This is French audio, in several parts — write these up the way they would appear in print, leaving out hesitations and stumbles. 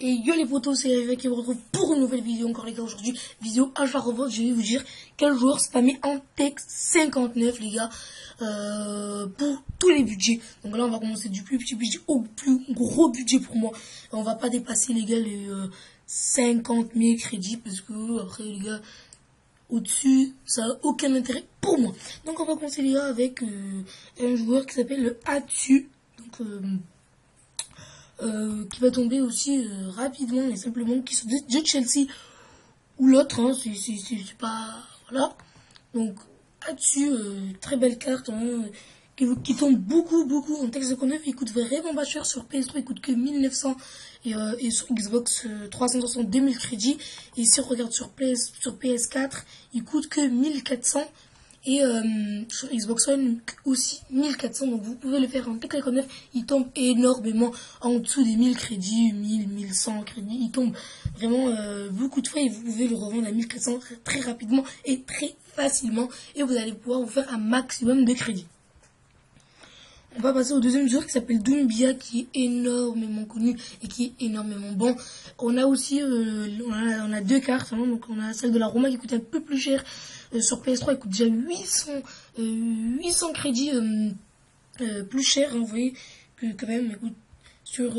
Et yo les potos, c'est Eva qui vous retrouve pour une nouvelle vidéo encore les gars. Aujourd'hui, vidéo achat revente, je vais vous dire quel joueur spammé en texte 59 les gars, pour tous les budgets. Donc là on va commencer du plus petit budget au plus gros budget pour moi. Et on va pas dépasser les gars les 50 000 crédits parce que après les gars, au-dessus, ça n'a aucun intérêt pour moi. Donc on va commencer les gars avec un joueur qui s'appelle le Atsu. Donc qui va tomber aussi rapidement et simplement, qui sont de Chelsea ou l'autre, hein, c'est pas, voilà. Donc là-dessus, très belle carte, hein, qui tombe beaucoup en texte 59. Il coûte vraiment pas cher. Sur PS3 il coûte que 1900 et sur Xbox 360 2000 crédits. Et si on regarde sur PS4 il coûte que 1400. Et sur Xbox One aussi 1400, donc vous pouvez le faire en texte 59. Il tombe énormément en dessous des 1000 crédits, 1100 crédits. Il tombe vraiment beaucoup de fois et vous pouvez le revendre à 1400 très rapidement et très facilement. Et vous allez pouvoir vous faire un maximum de crédits. On va passer au deuxième joueur qui s'appelle Doumbia, qui est énormément connu et qui est énormément bon. On a aussi on a deux cartes, hein, donc on a celle de la Roma qui coûte un peu plus cher. Sur PS3 elle coûte déjà 800 crédits plus cher, hein, vous voyez que quand même. Écoute, sur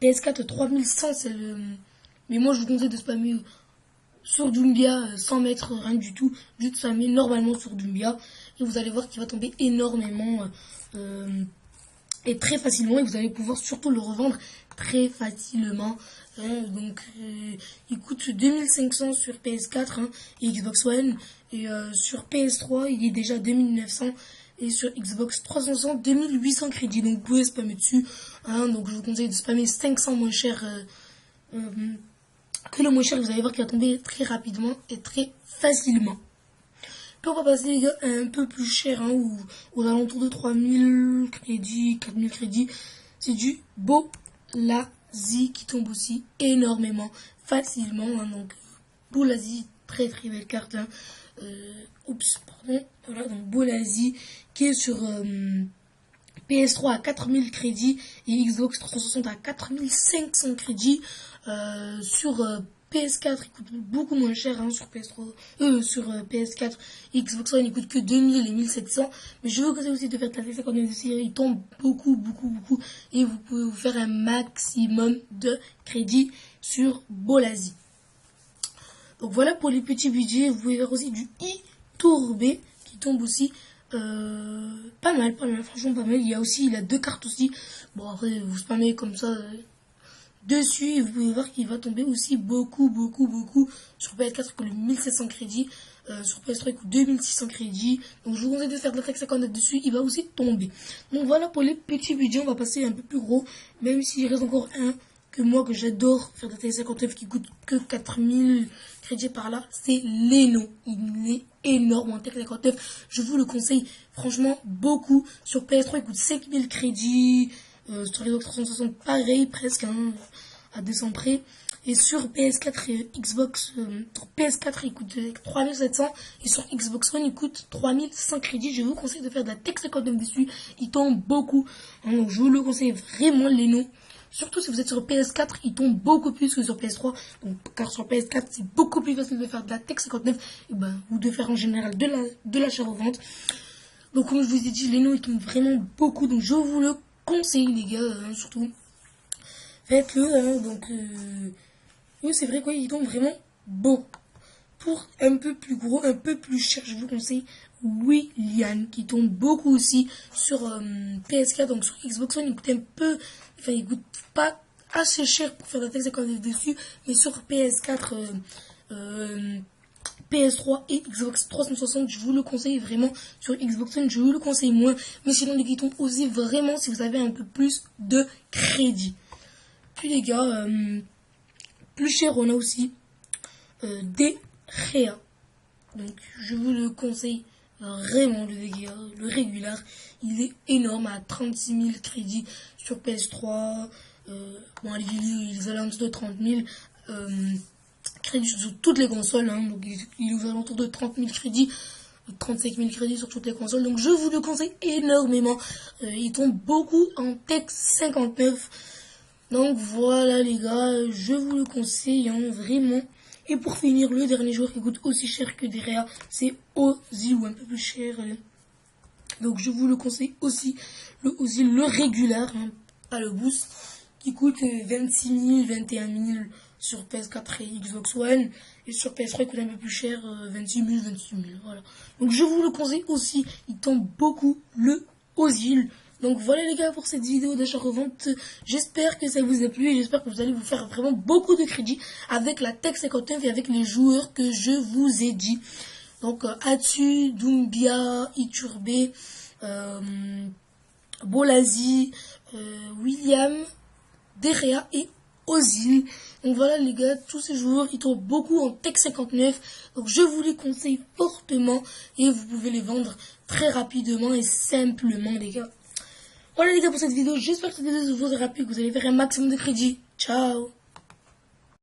PS4 3100 c'est le... Mais moi je vous conseille de spammer sur Doumbia sans mettre rien du tout, juste spammer normalement sur Doumbia et vous allez voir qu'il va tomber énormément et très facilement, et vous allez pouvoir surtout le revendre très facilement. Donc il coûte 2500 sur PS4, hein, et Xbox One, et sur PS3 il est déjà 2900 et sur Xbox 360 2800 crédits. Donc vous pouvez spammer dessus, hein, donc je vous conseille de spammer 500 moins cher que le moins cher. Vous allez voir qu'il va tomber très rapidement et très facilement. Puis on va passer les gars un peu plus cher, hein, aux alentours de 3000 crédits, 4000 crédits. C'est du Bolasie qui tombe aussi énormément facilement, hein, donc Bolasie, très belle carte, hein. Voilà, donc Bolasie qui est sur PS3 à 4000 crédits et Xbox 360 à 4500 crédits. Sur PS4 il coûte beaucoup moins cher, hein, sur PS3, sur PS4 Xbox One il coûte que 2000 et 1700. Mais je vous conseille aussi de faire ta tête quand même de série, il tombe beaucoup et vous pouvez vous faire un maximum de crédits sur Bolasie. Donc voilà pour les petits budgets. Vous pouvez faire aussi du Iturbe qui tombe aussi pas mal, franchement pas mal. Il a deux cartes aussi. Bon après vous spammez comme ça dessus et vous pouvez voir qu'il va tomber aussi beaucoup sur PS4 il coûte 1700 crédits, sur PS3 il coûte 2600 crédits. Donc je vous conseille de faire de la taxe 59 dessus, il va aussi tomber. Donc voilà pour les petits budgets. On va passer un peu plus gros, même s'il reste encore un que moi que j'adore faire de la taxe 59 qui coûte que 4000 crédits par là, c'est Leno. Il est énorme en taxe 59, je vous le conseille franchement beaucoup. Sur PS3 il coûte 5000 crédits, sur Xbox 360 pareil presque, hein, à 200 près. Et sur PS4 et Xbox, sur PS4 il coûte 3700 et sur Xbox One il coûte 3100 crédits. Je vous conseille de faire de la texte code dessus, il tombe beaucoup, hein, donc je vous le conseille vraiment Leno. Surtout si vous êtes sur PS4, il tombe beaucoup plus que sur PS3. Donc, car sur PS4, c'est beaucoup plus facile de faire de la Tech 59 ou de faire en général de l'achat-revente. Donc, comme je vous ai dit, Leno, il tombe vraiment beaucoup. Donc, je vous le conseille, les gars, hein, surtout. Faites-le. Hein, donc, oui, c'est vrai, quoi, il tombe vraiment beau. Pour un peu plus gros, un peu plus cher, je vous conseille Willian, qui tombe beaucoup aussi sur PS4. Donc, sur Xbox One, il coûte un peu... Enfin, il coûte pas assez cher pour faire de la texte qu'on est dessus, mais sur PS4, PS3 et Xbox 360, je vous le conseille vraiment. Sur Xbox One, je vous le conseille moins, mais sinon les qui tombent aussi vraiment si vous avez un peu plus de crédit. Puis les gars, plus cher, on a aussi De Gea. Donc je vous le conseille vraiment, le régulier, il est énorme à 36 000 crédits sur PS3. Bon, il est aux alentours de 30 000 crédits sur toutes les consoles, hein, donc il est aux alentours de 30 000 crédits, 35 000 crédits sur toutes les consoles. Donc je vous le conseille énormément. Il tombe beaucoup en Tech 59. Donc voilà les gars, je vous le conseille hein, vraiment. Et pour finir, le dernier joueur qui coûte aussi cher que Derrea, c'est Ozil ou un peu plus cher. Donc je vous le conseille aussi, le Ozil, le régulier, hein, pas le boost, qui coûte 26 000, 21 000 sur PS4 et Xbox One. Et sur PS3, il coûte un peu plus cher, 26 000, 28 000. Voilà. Donc je vous le conseille aussi, il tombe beaucoup le Ozil. Donc voilà les gars pour cette vidéo d'achat-revente. J'espère que ça vous a plu et j'espère que vous allez vous faire vraiment beaucoup de crédits avec la Tech 59 et avec les joueurs que je vous ai dit. Donc Atsu, Doumbia, Iturbe, Bolazi, William, Derrea et Ozil. Donc voilà les gars, tous ces joueurs ils tombent beaucoup en Tech 59. Donc je vous les conseille fortement et vous pouvez les vendre très rapidement et simplement les gars. Voilà les gars pour cette vidéo, j'espère que cette vidéo vous aura plu, que vous allez faire un maximum de crédit. Ciao.